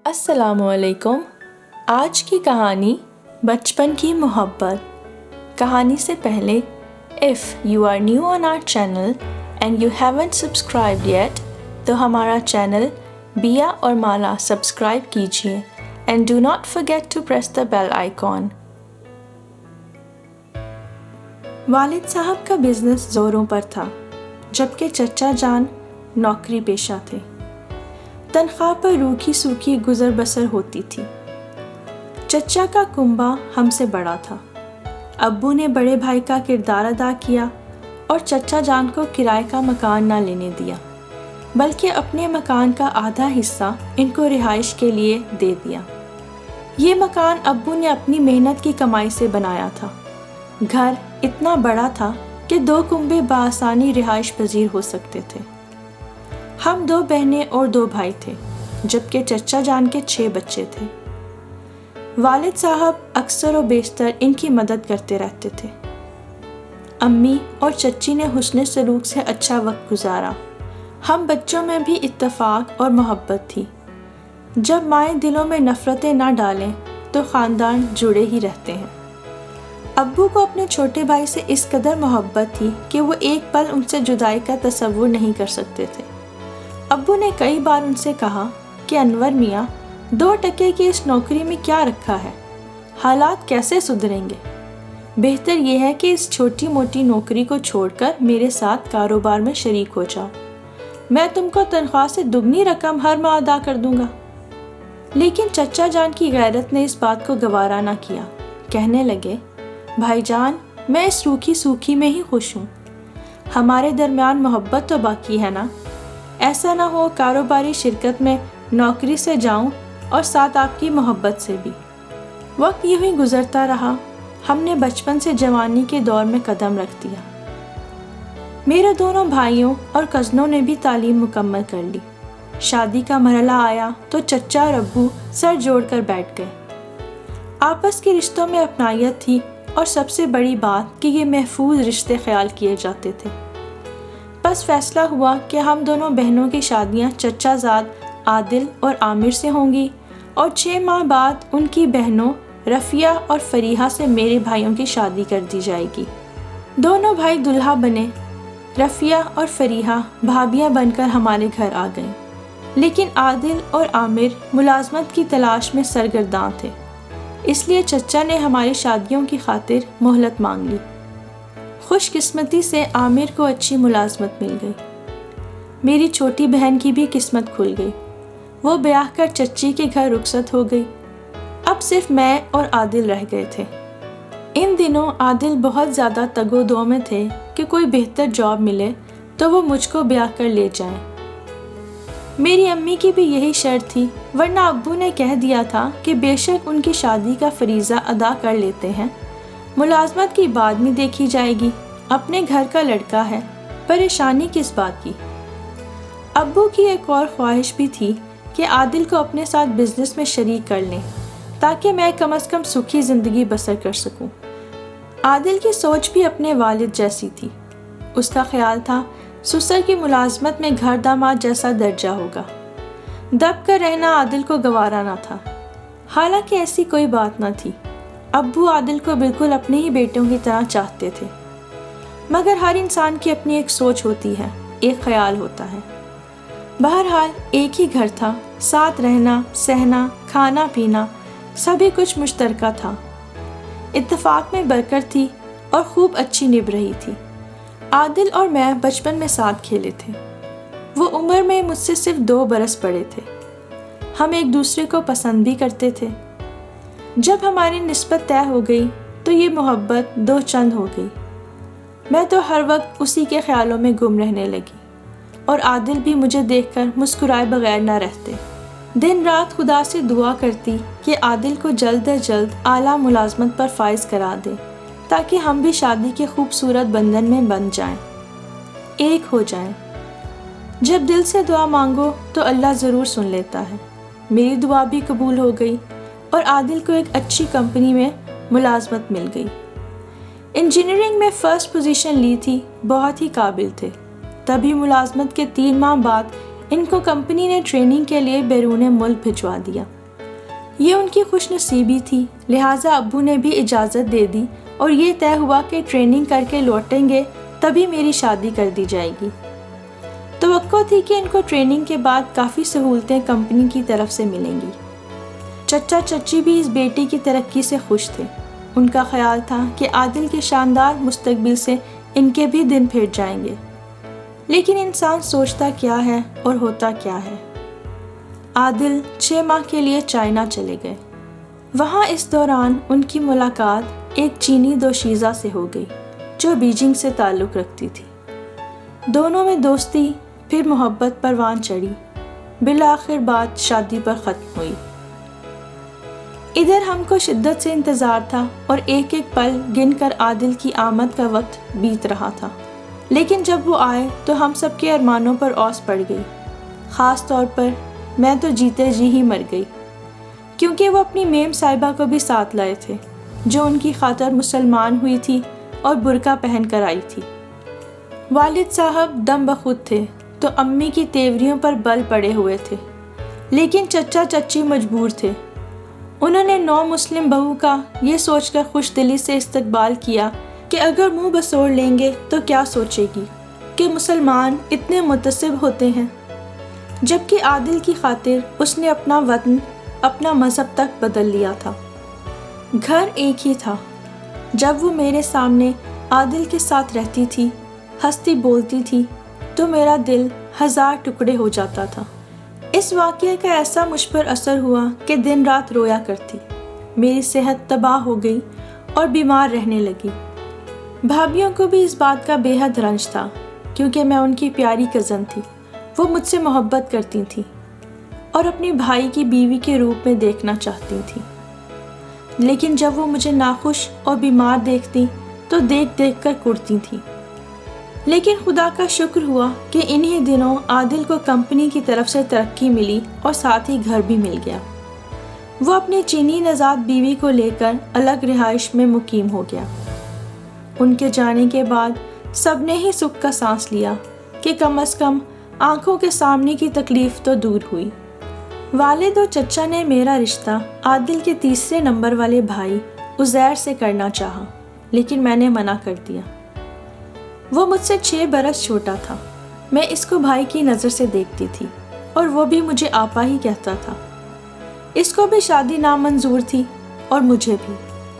السلام علیکم۔ آج کی کہانی بچپن کی محبت۔ کہانی سے پہلے if you are new on our channel and you haven't subscribed yet تو ہمارا چینل بیا اور مالا سبسکرائب کیجیے and do not forget to press the bell icon۔ والد صاحب کا بزنس زوروں پر تھا جبکہ چچا جان نوکری پیشہ تھے۔ تنخواہ پر روکھی سوکھی گزر بسر ہوتی تھی۔ چچا کا کنبہ ہم سے بڑا تھا۔ ابو نے بڑے بھائی کا کردار ادا کیا اور چچا جان کو کرائے کا مکان نہ لینے دیا بلکہ اپنے مکان کا آدھا حصہ ان کو رہائش کے لیے دے دیا۔ یہ مکان ابو نے اپنی محنت کی کمائی سے بنایا تھا۔ گھر اتنا بڑا تھا کہ 2 کنبے بآسانی رہائش پذیر ہو سکتے تھے۔ ہم 2 بہنیں اور 2 بھائی تھے جبکہ چچا جان کے 6 بچے تھے۔ والد صاحب اکثر و بیشتر ان کی مدد کرتے رہتے تھے۔ امی اور چچی نے حسن سلوک سے اچھا وقت گزارا۔ ہم بچوں میں بھی اتفاق اور محبت تھی۔ جب مائیں دلوں میں نفرتیں نہ ڈالیں تو خاندان جڑے ہی رہتے ہیں۔ ابو کو اپنے چھوٹے بھائی سے اس قدر محبت تھی کہ وہ ایک پل ان سے جدائی کا تصور نہیں کر سکتے تھے۔ ابو نے کئی بار ان سے کہا کہ انور میاں 2 ٹکے کی اس نوکری میں کیا رکھا ہے؟ حالات کیسے سدھریں گے؟ بہتر یہ ہے کہ اس چھوٹی موٹی نوکری کو چھوڑ کر میرے ساتھ کاروبار میں شریک ہو جاؤ۔ میں تم کو تنخواہ سے دگنی رقم ہر ماہ ادا کر دوں گا۔ لیکن چچا جان کی غیرت نے اس بات کو گوارا نہ کیا۔ کہنے لگے، بھائی جان میں اس روکھی سوکھی میں ہی خوش ہوں۔ ہمارے درمیان محبت تو باقی ہے نا؟ ایسا نہ ہو کاروباری شرکت میں نوکری سے جاؤں اور ساتھ آپ کی محبت سے بھی۔ وقت یوں ہی گزرتا رہا۔ ہم نے بچپن سے جوانی کے دور میں قدم رکھ دیا۔ میرے دونوں بھائیوں اور کزنوں نے بھی تعلیم مکمل کر لی۔ شادی کا مرحلہ آیا تو چچا اور ابو سر جوڑ کر بیٹھ گئے۔ آپس کے رشتوں میں اپنائیت تھی اور سب سے بڑی بات کہ یہ محفوظ رشتے خیال کیے جاتے تھے۔ بس فیصلہ ہوا کہ ہم دونوں بہنوں کی شادیاں چچا زاد عادل اور عامر سے ہوں گی اور 6 ماہ بعد ان کی بہنوں رفیہ اور فریحہ سے میرے بھائیوں کی شادی کر دی جائے گی۔ دونوں بھائی دلہا بنے۔ رفیہ اور فریحہ بھابیاں بن کر ہمارے گھر آ گئیں، لیکن عادل اور عامر ملازمت کی تلاش میں سرگرداں تھے، اس لیے چچا نے ہماری شادیوں کی خاطر مہلت مانگ لی۔ خوش قسمتی سے عامر کو اچھی ملازمت مل گئی۔ میری چھوٹی بہن کی بھی قسمت کھل گئی۔ وہ بیاہ کر چچی کے گھر رخصت ہو گئی۔ اب صرف میں اور عادل رہ گئے تھے۔ ان دنوں عادل بہت زیادہ تگ و دو میں تھے کہ کوئی بہتر جاب ملے تو وہ مجھ کو بیاہ کر لے جائیں۔ میری امی کی بھی یہی شرط تھی، ورنہ ابو نے کہہ دیا تھا کہ بے شک ان کی شادی کا فریضہ ادا کر لیتے ہیں، ملازمت کی بعد میں دیکھی جائے گی، اپنے گھر کا لڑکا ہے، پریشانی کس بات کی۔ ابو کی ایک اور خواہش بھی تھی کہ عادل کو اپنے ساتھ بزنس میں شریک کر لیں تاکہ میں کم از کم سکھی زندگی بسر کر سکوں۔ عادل کی سوچ بھی اپنے والد جیسی تھی۔ اس کا خیال تھا سسر کی ملازمت میں گھر داماد جیسا درجہ ہوگا۔ دب کر رہنا عادل کو گوارا نہ تھا، حالانکہ ایسی کوئی بات نہ تھی۔ ابو عادل کو بالکل اپنے ہی بیٹوں کی طرح چاہتے تھے، مگر ہر انسان کی اپنی ایک سوچ ہوتی ہے، ایک خیال ہوتا ہے۔ بہرحال ایک ہی گھر تھا، ساتھ رہنا، سہنا، کھانا پینا سبھی کچھ مشترکہ تھا۔ اتفاق میں برکت تھی اور خوب اچھی نبھ رہی تھی۔ عادل اور میں بچپن میں ساتھ کھیلے تھے۔ وہ عمر میں مجھ سے صرف 2 برس بڑے تھے۔ ہم ایک دوسرے کو پسند بھی کرتے تھے۔ جب ہماری نسبت طے ہو گئی تو یہ محبت 2 چند ہو گئی۔ میں تو ہر وقت اسی کے خیالوں میں گم رہنے لگی اور عادل بھی مجھے دیکھ کر مسکرائے بغیر نہ رہتے۔ دن رات خدا سے دعا کرتی کہ عادل کو جلد از جلد اعلیٰ ملازمت پر فائز کرا دے تاکہ ہم بھی شادی کے خوبصورت بندھن میں بندھ جائیں، ایک ہو جائیں۔ جب دل سے دعا مانگو تو اللہ ضرور سن لیتا ہے۔ میری دعا بھی قبول ہو گئی اور عادل کو ایک اچھی کمپنی میں ملازمت مل گئی۔ انجینئرنگ میں فرسٹ پوزیشن لی تھی، بہت ہی قابل تھے۔ تبھی ملازمت کے 3 ماہ بعد ان کو کمپنی نے ٹریننگ کے لیے بیرون ملک بھجوا دیا۔ یہ ان کی خوش نصیبی تھی، لہٰذا ابو نے بھی اجازت دے دی اور یہ طے ہوا کہ ٹریننگ کر کے لوٹیں گے تبھی میری شادی کر دی جائے گی۔ توقع تھی کہ ان کو ٹریننگ کے بعد کافی سہولتیں کمپنی کی طرف سے ملیں گی۔ چچا چچی بھی اس بیٹی کی ترقی سے خوش تھے۔ ان کا خیال تھا کہ عادل کے شاندار مستقبل سے ان کے بھی دن پھر جائیں گے۔ لیکن انسان سوچتا کیا ہے اور ہوتا کیا ہے۔ عادل 6 ماہ کے لیے چائنا چلے گئے۔ وہاں اس دوران ان کی ملاقات ایک چینی دوشیزہ سے ہو گئی جو بیجنگ سے تعلق رکھتی تھی۔ دونوں میں دوستی، پھر محبت پروان چڑھی۔ بالآخر بات شادی پر ختم ہوئی۔ ادھر ہم کو شدت سے انتظار تھا اور ایک ایک پل گن کر عادل کی آمد کا وقت بیت رہا تھا، لیکن جب وہ آئے تو ہم سب کے ارمانوں پر اوس پڑ گئی۔ خاص طور پر میں تو جیتے جی ہی مر گئی، کیونکہ وہ اپنی میم صاحبہ کو بھی ساتھ لائے تھے جو ان کی خاطر مسلمان ہوئی تھی اور برقع پہن کر آئی تھی۔ والد صاحب دم بخود تھے تو امی کی تیوریوں پر بل پڑے ہوئے تھے، لیکن چچا چچی مجبور تھے۔ انہوں نے نو مسلم بہو کا یہ سوچ کر خوش دلی سے استقبال کیا کہ اگر منہ بسوڑ لیں گے تو کیا سوچے گی کہ مسلمان اتنے متعصب ہوتے ہیں، جبکہ عادل کی خاطر اس نے اپنا وطن، اپنا مذہب تک بدل لیا تھا۔ گھر ایک ہی تھا۔ جب وہ میرے سامنے عادل کے ساتھ رہتی تھی، ہنستی بولتی تھی، تو میرا دل 1000 ٹکڑے ہو جاتا تھا۔ اس واقعے کا ایسا مجھ پر اثر ہوا کہ دن رات رویا کرتی۔ میری صحت تباہ ہو گئی اور بیمار رہنے لگی۔ بھابھیوں کو بھی اس بات کا بے حد رنج تھا، کیونکہ میں ان کی پیاری کزن تھی۔ وہ مجھ سے محبت کرتی تھیں اور اپنی بھائی کی بیوی کے روپ میں دیکھنا چاہتی تھیں، لیکن جب وہ مجھے ناخوش اور بیمار دیکھتی تو دیکھ دیکھ کر کڑتی تھیں۔ لیکن خدا کا شکر ہوا کہ انہی دنوں عادل کو کمپنی کی طرف سے ترقی ملی اور ساتھ ہی گھر بھی مل گیا۔ وہ اپنی چینی نژاد بیوی کو لے کر الگ رہائش میں مقیم ہو گیا۔ ان کے جانے کے بعد سب نے ہی سکھ کا سانس لیا کہ کم از کم آنکھوں کے سامنے کی تکلیف تو دور ہوئی۔ والد اور چچا نے میرا رشتہ عادل کے 3 نمبر والے بھائی عزیر سے کرنا چاہا، لیکن میں نے منع کر دیا۔ وہ مجھ سے 6 برس چھوٹا تھا۔ میں اس کو بھائی کی نظر سے دیکھتی تھی اور وہ بھی مجھے آپا ہی کہتا تھا۔ اس کو بھی شادی نامنظور تھی اور مجھے بھی،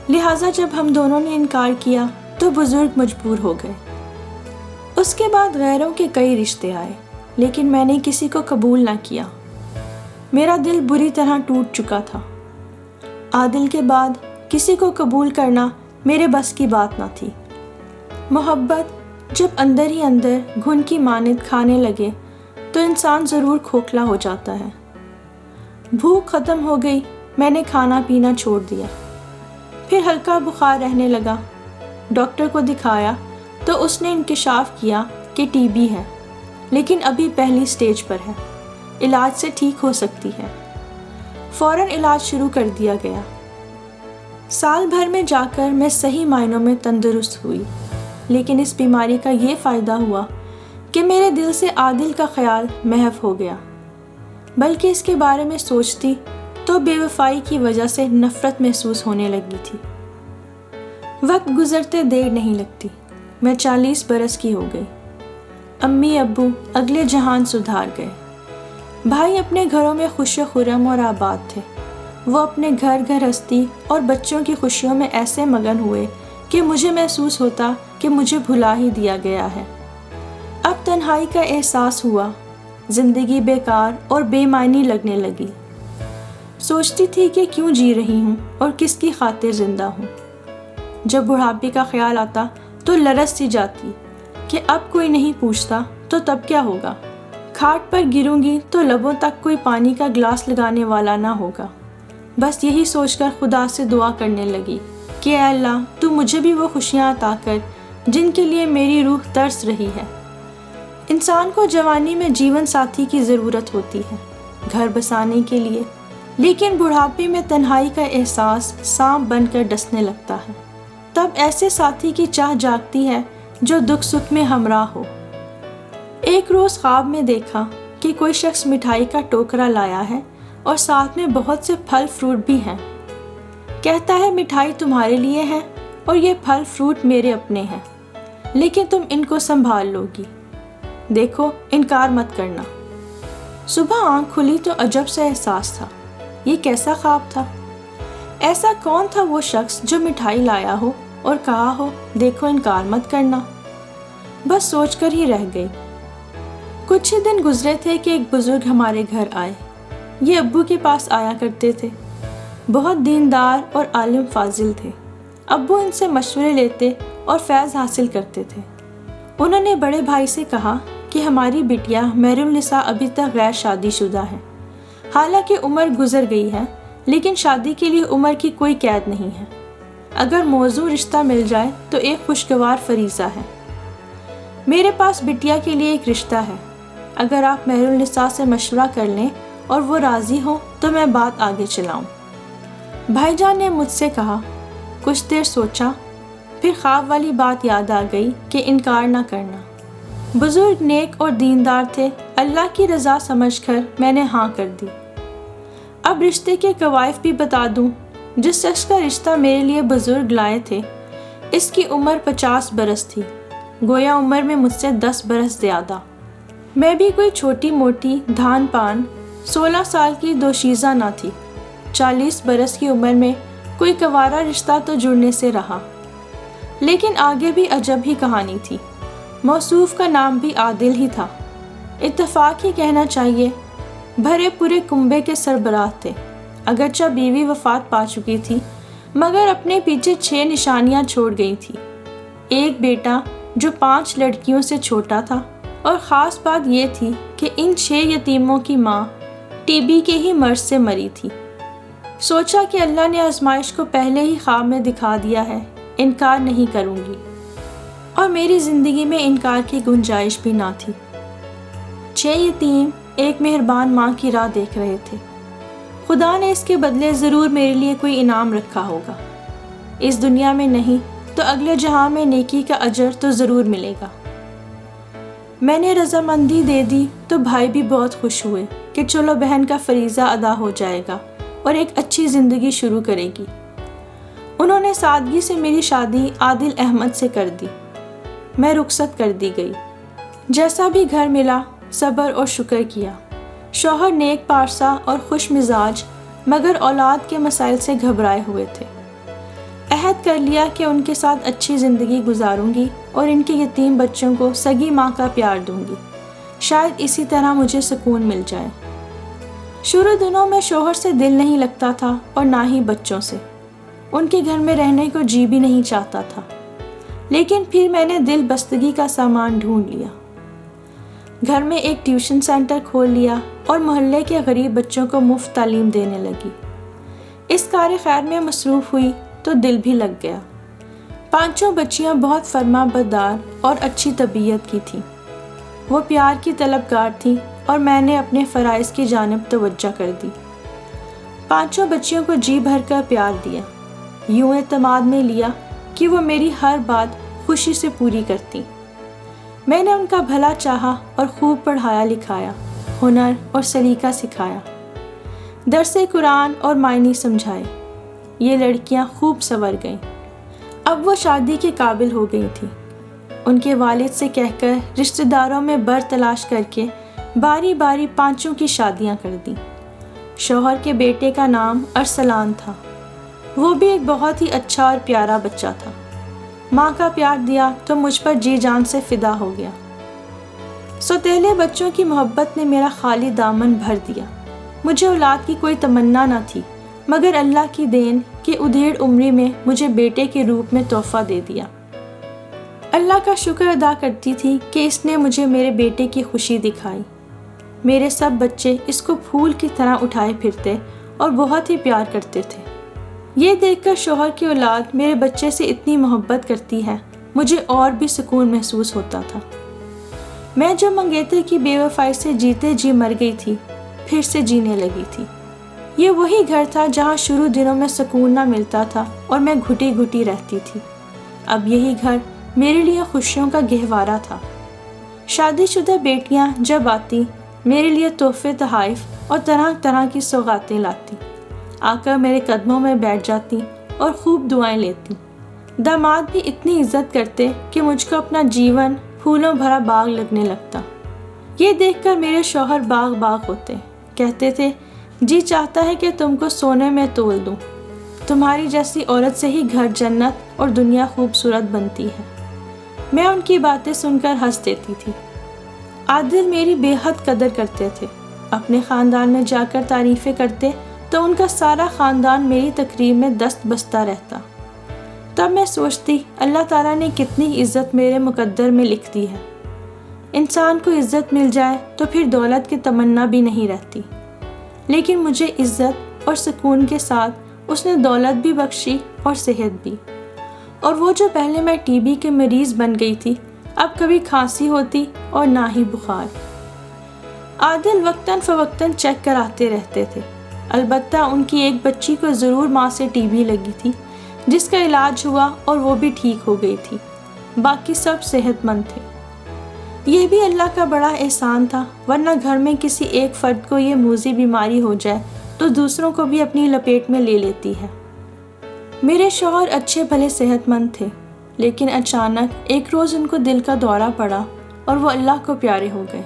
لہٰذا جب ہم دونوں نے انکار کیا تو بزرگ مجبور ہو گئے۔ اس کے بعد غیروں کے کئی رشتے آئے، لیکن میں نے کسی کو قبول نہ کیا۔ میرا دل بری طرح ٹوٹ چکا تھا۔ عادل کے بعد کسی کو قبول کرنا میرے بس کی بات نہ تھی۔ محبت جب اندر ہی اندر گھن کی مانند کھانے لگے تو انسان ضرور کھوکھلا ہو جاتا ہے۔ بھوک ختم ہو گئی، میں نے کھانا پینا چھوڑ دیا۔ پھر ہلکا بخار رہنے لگا۔ ڈاکٹر کو دکھایا تو اس نے انکشاف کیا کہ ٹی بی ہے، لیکن ابھی پہلی سٹیج پر ہے، علاج سے ٹھیک ہو سکتی ہے۔ فوراً علاج شروع کر دیا گیا۔ سال بھر میں جا کر میں صحیح معنوں میں تندرست ہوئی، لیکن اس بیماری کا یہ فائدہ ہوا کہ میرے دل سے عادل کا خیال محو ہو گیا، بلکہ اس کے بارے میں سوچتی تو بے وفائی کی وجہ سے نفرت محسوس ہونے لگی تھی۔ وقت گزرتے دیر نہیں لگتی، میں 40 برس کی ہو گئی۔ امی ابو اگلے جہان سدھار گئے۔ بھائی اپنے گھروں میں خوش و خرم اور آباد تھے۔ وہ اپنے گھر گھرستی اور بچوں کی خوشیوں میں ایسے مگن ہوئے کہ مجھے محسوس ہوتا کہ مجھے بھلا ہی دیا گیا ہے۔ اب تنہائی کا احساس ہوا، زندگی بیکار اور بے معنی لگنے لگی۔ سوچتی تھی کہ کیوں جی رہی ہوں اور کس کی خاطر زندہ ہوں۔ جب بڑھاپے کا خیال آتا تو لرز سی جاتی کہ اب کوئی نہیں پوچھتا تو تب کیا ہوگا۔ کھاٹ پر گروں گی تو لبوں تک کوئی پانی کا گلاس لگانے والا نہ ہوگا۔ بس یہی سوچ کر خدا سے دعا کرنے لگی کہ اے اللہ، تو مجھے بھی وہ خوشیاں عطا کر جن کے لیے میری روح ترس رہی ہے۔ انسان کو جوانی میں جیون ساتھی کی ضرورت ہوتی ہے، گھر بسانے کے لیے، لیکن بڑھاپے میں تنہائی کا احساس سانپ بن کر ڈسنے لگتا ہے۔ تب ایسے ساتھی کی چاہ جاگتی ہے جو دکھ سکھ میں ہمراہ ہو۔ ایک روز خواب میں دیکھا کہ کوئی شخص مٹھائی کا ٹوکرا لایا ہے اور ساتھ میں بہت سے پھل فروٹ بھی ہیں۔ کہتا ہے مٹھائی تمہارے لیے ہے اور یہ پھل فروٹ میرے اپنے ہیں، لیکن تم ان کو سنبھال لو گی۔ دیکھو، انکار مت کرنا۔ صبح آنکھ کھلی تو عجب سا احساس تھا۔ یہ کیسا خواب تھا؟ ایسا کون تھا وہ شخص جو مٹھائی لایا ہو اور کہا ہو دیکھو انکار مت کرنا؟ بس سوچ کر ہی رہ گئی۔ کچھ ہی دن گزرے تھے کہ ایک بزرگ ہمارے گھر آئے۔ یہ ابو کے پاس آیا کرتے تھے۔ بہت دیندار اور عالم فاضل تھے۔ ابو ان سے مشورے لیتے اور فیض حاصل کرتے تھے۔ انہوں نے بڑے بھائی سے کہا کہ ہماری بٹیا مہر النساء ابھی تک غیر شادی شدہ ہے۔ حالانکہ عمر گزر گئی ہے، لیکن شادی کے لیے عمر کی کوئی قید نہیں ہے۔ اگر موزوں رشتہ مل جائے تو ایک خوشگوار فریضہ ہے۔ میرے پاس بٹیا کے لیے ایک رشتہ ہے۔ اگر آپ مہر النساء سے مشورہ کر لیں اور وہ راضی ہوں تو میں بات آگے چلاؤں۔ بھائی جان نے مجھ سے کہا۔ کچھ دیر سوچا، پھر خواب والی بات یاد آ گئی کہ انکار نہ کرنا۔ بزرگ نیک اور دیندار تھے۔ اللہ کی رضا سمجھ کر میں نے ہاں کر دی۔ اب رشتے کے کوائف بھی بتا دوں۔ جس شخص کا رشتہ میرے لیے بزرگ لائے تھے، اس کی عمر 50 برس تھی، گویا عمر میں مجھ سے 10 برس زیادہ۔ میں بھی کوئی چھوٹی موٹی دھان پان 16 سال کی دوشیزہ نہ تھی۔ 40 برس کی عمر میں کوئی کنوارا رشتہ تو جڑنے سے رہا۔ لیکن آگے بھی عجب ہی کہانی تھی۔ موصوف کا نام بھی عادل ہی تھا۔ اتفاق ہی کہنا چاہیے، بھرے پورے کنبے کے سربراہ تھے۔ اگرچہ بیوی وفات پا چکی تھی، مگر اپنے پیچھے 6 نشانیاں چھوڑ گئی تھی۔ ایک بیٹا جو 5 لڑکیوں سے چھوٹا تھا، اور خاص بات یہ تھی کہ ان 6 یتیموں کی ماں ٹی بی کے ہی مرض سے مری تھی۔ سوچا کہ اللہ نے آزمائش کو پہلے ہی خواب میں دکھا دیا ہے، انکار نہیں کروں گی، اور میری زندگی میں انکار کی گنجائش بھی نہ تھی۔ 6 یتیم ایک مہربان ماں کی راہ دیکھ رہے تھے۔ خدا نے اس کے بدلے ضرور میرے لیے کوئی انعام رکھا ہوگا۔ اس دنیا میں نہیں تو اگلے جہاں میں نیکی کا اجر تو ضرور ملے گا۔ میں نے رضامندی دے دی تو بھائی بھی بہت خوش ہوئے کہ چلو بہن کا فریضہ ادا ہو جائے گا اور ایک اچھی زندگی شروع کرے گی۔ انہوں نے سادگی سے میری شادی عادل احمد سے کر دی۔ میں رخصت کر دی گئی۔ جیسا بھی گھر ملا صبر اور شکر کیا۔ شوہر نیک پارسا اور خوش مزاج، مگر اولاد کے مسائل سے گھبرائے ہوئے تھے۔ عہد کر لیا کہ ان کے ساتھ اچھی زندگی گزاروں گی اور ان کے یتیم بچوں کو سگی ماں کا پیار دوں گی، شاید اسی طرح مجھے سکون مل جائے۔ شروع دنوں میں شوہر سے دل نہیں لگتا تھا اور نہ ہی بچوں سے، ان کے گھر میں رہنے کو جی بھی نہیں چاہتا تھا، لیکن پھر میں نے دل بستگی کا سامان ڈھونڈ لیا۔ گھر میں ایک ٹیوشن سینٹر کھول لیا اور محلے کے غریب بچوں کو مفت تعلیم دینے لگی۔ اس کار خیر میں مصروف ہوئی تو دل بھی لگ گیا۔ 5 بچیاں بہت فرما بردار اور اچھی طبیعت کی تھیں۔ وہ پیار کی طلبگار تھیں اور میں نے اپنے فرائض کی جانب توجہ کر دی۔ 5 بچیوں کو جی بھر کر پیار دیا، یوں اعتماد میں لیا کہ وہ میری ہر بات خوشی سے پوری کرتی۔ میں نے ان کا بھلا چاہا اور خوب پڑھایا لکھایا، ہنر اور سلیقہ سکھایا، درس قرآن اور معنی سمجھائے۔ یہ لڑکیاں خوب سنور گئیں۔ اب وہ شادی کے قابل ہو گئی تھیں۔ ان کے والد سے کہہ کر رشتہ داروں میں بر تلاش کر کے باری باری 5 کی شادیاں کر دیں۔ شوہر کے بیٹے کا نام ارسلان تھا۔ وہ بھی ایک بہت ہی اچھا اور پیارا بچہ تھا۔ ماں کا پیار دیا تو مجھ پر جی جان سے فدا ہو گیا۔ سوتیلے بچوں کی محبت نے میرا خالی دامن بھر دیا۔ مجھے اولاد کی کوئی تمنا نہ تھی، مگر اللہ کی دین کہ ادھیڑ عمری میں مجھے بیٹے کے روپ میں تحفہ دے دیا۔ اللہ کا شکر ادا کرتی تھی کہ اس نے مجھے میرے بیٹے کی خوشی دکھائی۔ میرے سب بچے اس کو پھول کی طرح اٹھائے پھرتے اور بہت ہی پیار کرتے تھے۔ یہ دیکھ کر شوہر کی اولاد میرے بچے سے اتنی محبت کرتی ہے، مجھے اور بھی سکون محسوس ہوتا تھا۔ میں جو منگیتر کی بے وفائی سے جیتے جی مر گئی تھی، پھر سے جینے لگی تھی۔ یہ وہی گھر تھا جہاں شروع دنوں میں سکون نہ ملتا تھا اور میں گھٹی گھٹی رہتی تھی۔ اب یہی گھر میرے لیے خوشیوں کا گہوارہ تھا۔ شادی شدہ بیٹیاں جب آتی میرے لیے تحفے تحائف اور طرح طرح کی سوغاتیں لاتی، آ کر میرے قدموں میں بیٹھ جاتی اور خوب دعائیں لیتی۔ داماد بھی اتنی عزت کرتے کہ مجھ کو اپنا جیون پھولوں بھرا باغ لگنے لگتا۔ یہ دیکھ کر میرے شوہر باغ باغ ہوتے، کہتے تھے جی چاہتا ہے کہ تم کو سونے میں تول دوں، تمہاری جیسی عورت سے ہی گھر جنت اور دنیا خوبصورت بنتی ہے۔ میں ان کی باتیں سن کر ہنس دیتی تھی۔ عادل میری بے حد قدر کرتے تھے، اپنے خاندان میں جا کر تعریفیں کرتے تو ان کا سارا خاندان میری تقریب میں دست بستہ رہتا۔ تب میں سوچتی اللہ تعالیٰ نے کتنی عزت میرے مقدر میں لکھ دی ہے۔ انسان کو عزت مل جائے تو پھر دولت کی تمنا بھی نہیں رہتی، لیکن مجھے عزت اور سکون کے ساتھ اس نے دولت بھی بخشی اور صحت بھی۔ اور وہ جو پہلے میں ٹی بی کے مریض بن گئی تھی، اب کبھی کھانسی ہوتی اور نہ ہی بخار۔ عادل وقتاً فوقتاً چیک کراتے رہتے تھے، البتہ ان کی ایک بچی کو ضرور ماں سے ٹی بی لگی تھی، جس کا علاج ہوا اور وہ بھی ٹھیک ہو گئی تھی، باقی سب صحت مند تھے۔ یہ بھی اللہ کا بڑا احسان تھا، ورنہ گھر میں کسی ایک فرد کو یہ موذی بیماری ہو جائے تو دوسروں کو بھی اپنی لپیٹ میں لے لیتی ہے۔ میرے شوہر اچھے بھلے صحت مند تھے، لیکن اچانک ایک روز ان کو دل کا دورہ پڑا اور وہ اللہ کو پیارے ہو گئے۔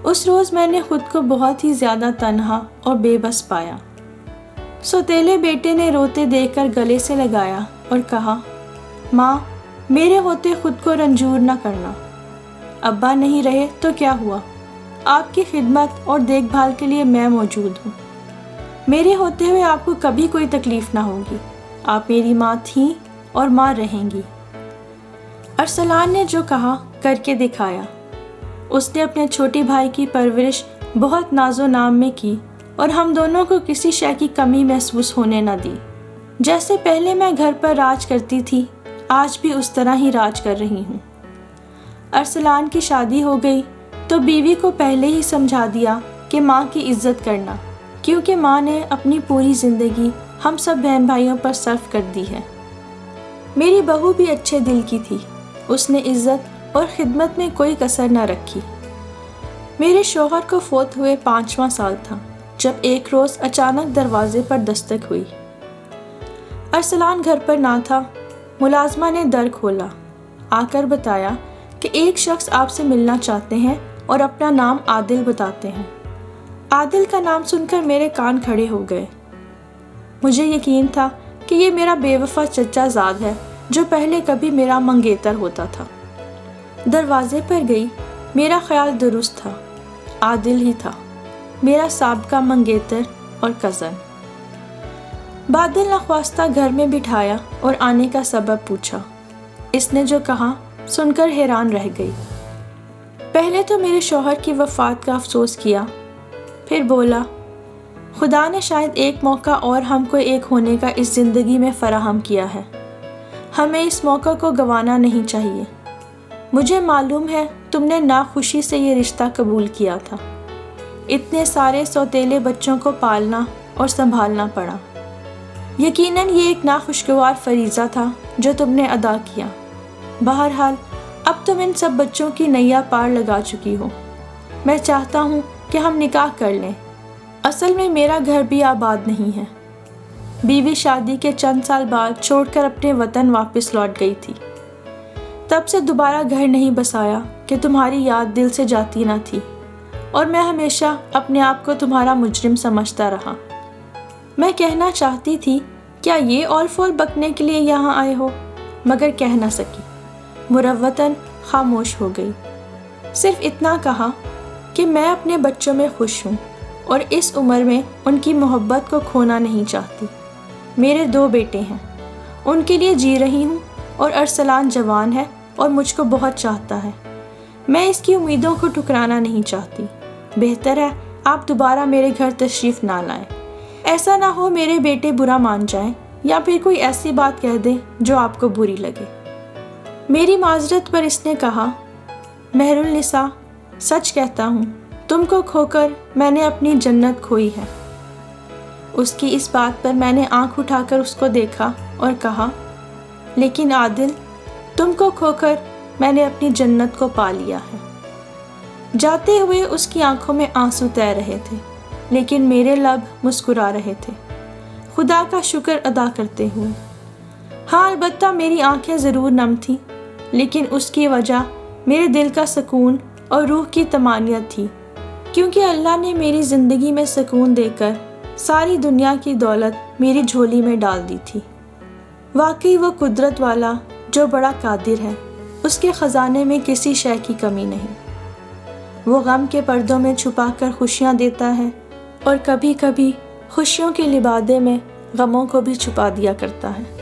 اس روز میں نے خود کو بہت ہی زیادہ تنہا اور بے بس پایا۔ سوتیلے بیٹے نے روتے دیکھ کر گلے سے لگایا اور کہا، ماں میرے ہوتے خود کو رنجور نہ کرنا، ابا نہیں رہے تو کیا ہوا، آپ کی خدمت اور دیکھ بھال کے لیے میں موجود ہوں، میرے ہوتے ہوئے آپ کو کبھی کوئی تکلیف نہ ہوگی، آپ میری ماں تھیں اور ماں رہیں گی۔ ارسلان نے جو کہا کر کے دکھایا۔ اس نے اپنے چھوٹے بھائی کی پرورش بہت ناز و نام میں کی اور ہم دونوں کو کسی شے کی کمی محسوس ہونے نہ دی۔ جیسے پہلے میں گھر پر راج کرتی تھی، آج بھی اس طرح ہی راج کر رہی ہوں۔ ارسلان کی شادی ہو گئی تو بیوی کو پہلے ہی سمجھا دیا کہ ماں کی عزت کرنا، کیونکہ ماں نے اپنی پوری زندگی ہم سب بہن بھائیوں پر صرف کر دی ہے۔ میری بہو بھی اچھے دل کی تھی، اس نے عزت اور خدمت میں کوئی کسر نہ رکھی۔ میرے شوہر کو فوت ہوئے 5واں سال تھا جب ایک روز اچانک دروازے پر دستک ہوئی۔ ارسلان گھر پر نہ تھا۔ ملازمہ نے در کھولا، آ کر بتایا کہ ایک شخص آپ سے ملنا چاہتے ہیں اور اپنا نام عادل بتاتے ہیں۔ عادل کا نام سن کر میرے کان کھڑے ہو گئے۔ مجھے یقین تھا کہ یہ میرا بے وفا چچا زاد ہے جو پہلے کبھی میرا منگیتر ہوتا تھا۔ دروازے پر گئی، میرا خیال درست تھا، عادل ہی تھا، میرا سابقہ منگیتر اور کزن۔ بادل نخواستہ گھر میں بٹھایا اور آنے کا سبب پوچھا۔ اس نے جو کہا سن کر حیران رہ گئی۔ پہلے تو میرے شوہر کی وفات کا افسوس کیا، پھر بولا، خدا نے شاید ایک موقع اور ہم کو ایک ہونے کا اس زندگی میں فراہم کیا ہے، ہمیں اس موقع کو گنوانا نہیں چاہیے۔ مجھے معلوم ہے تم نے ناخوشی سے یہ رشتہ قبول کیا تھا، اتنے سارے سوتیلے بچوں کو پالنا اور سنبھالنا پڑا، یقیناً یہ ایک ناخوشگوار فریضہ تھا جو تم نے ادا کیا۔ بہرحال اب تم ان سب بچوں کی نیا پار لگا چکی ہو، میں چاہتا ہوں کہ ہم نکاح کر لیں۔ اصل میں میرا گھر بھی آباد نہیں ہے، بیوی شادی کے چند سال بعد چھوڑ کر اپنے وطن واپس لوٹ گئی تھی، تب سے دوبارہ گھر نہیں بسایا کہ تمہاری یاد دل سے جاتی نہ تھی، اور میں ہمیشہ اپنے آپ کو تمہارا مجرم سمجھتا رہا۔ میں کہنا چاہتی تھی کیا یہ اول فول بکنے کے لیے یہاں آئے ہو، مگر کہہ نہ سکی، مروتاً خاموش ہو گئی۔ صرف اتنا کہا کہ میں اپنے بچوں میں خوش ہوں اور اس عمر میں ان کی محبت کو کھونا نہیں چاہتی۔ میرے 2 بیٹے ہیں، ان کے لیے جی رہی ہوں، اور ارسلان جوان ہے اور مجھ کو بہت چاہتا ہے، میں اس کی امیدوں کو ٹھکرانا نہیں چاہتی۔ بہتر ہے آپ دوبارہ میرے گھر تشریف نہ لائیں، ایسا نہ ہو میرے بیٹے برا مان جائیں یا پھر کوئی ایسی بات کہہ دیں جو آپ کو بری لگے۔ میری معذرت پر اس نے کہا، مہر النساء سچ کہتا ہوں، تم کو کھو کر میں نے اپنی جنت کھوئی ہے۔ اس کی اس بات پر میں نے آنکھ اٹھا کر اس کو دیکھا اور کہا، لیکن عادل تم کو کھو کر میں نے اپنی جنت کو پا لیا ہے۔ جاتے ہوئے اس کی آنکھوں میں آنسو تیر رہے تھے، لیکن میرے لب مسکرا رہے تھے، خدا کا شکر ادا کرتے ہوئے۔ ہاں، البتہ میری آنکھیں ضرور نم تھیں، لیکن اس کی وجہ میرے دل کا سکون اور روح کی طمانینت تھی، کیونکہ اللہ نے میری زندگی میں سکون دے کر ساری دنیا کی دولت میری جھولی میں ڈال دی تھی۔ واقعی وہ قدرت والا جو بڑا قادر ہے، اس کے خزانے میں کسی شے کی کمی نہیں۔ وہ غم کے پردوں میں چھپا کر خوشیاں دیتا ہے، اور کبھی کبھی خوشیوں کے لبادے میں غموں کو بھی چھپا دیا کرتا ہے۔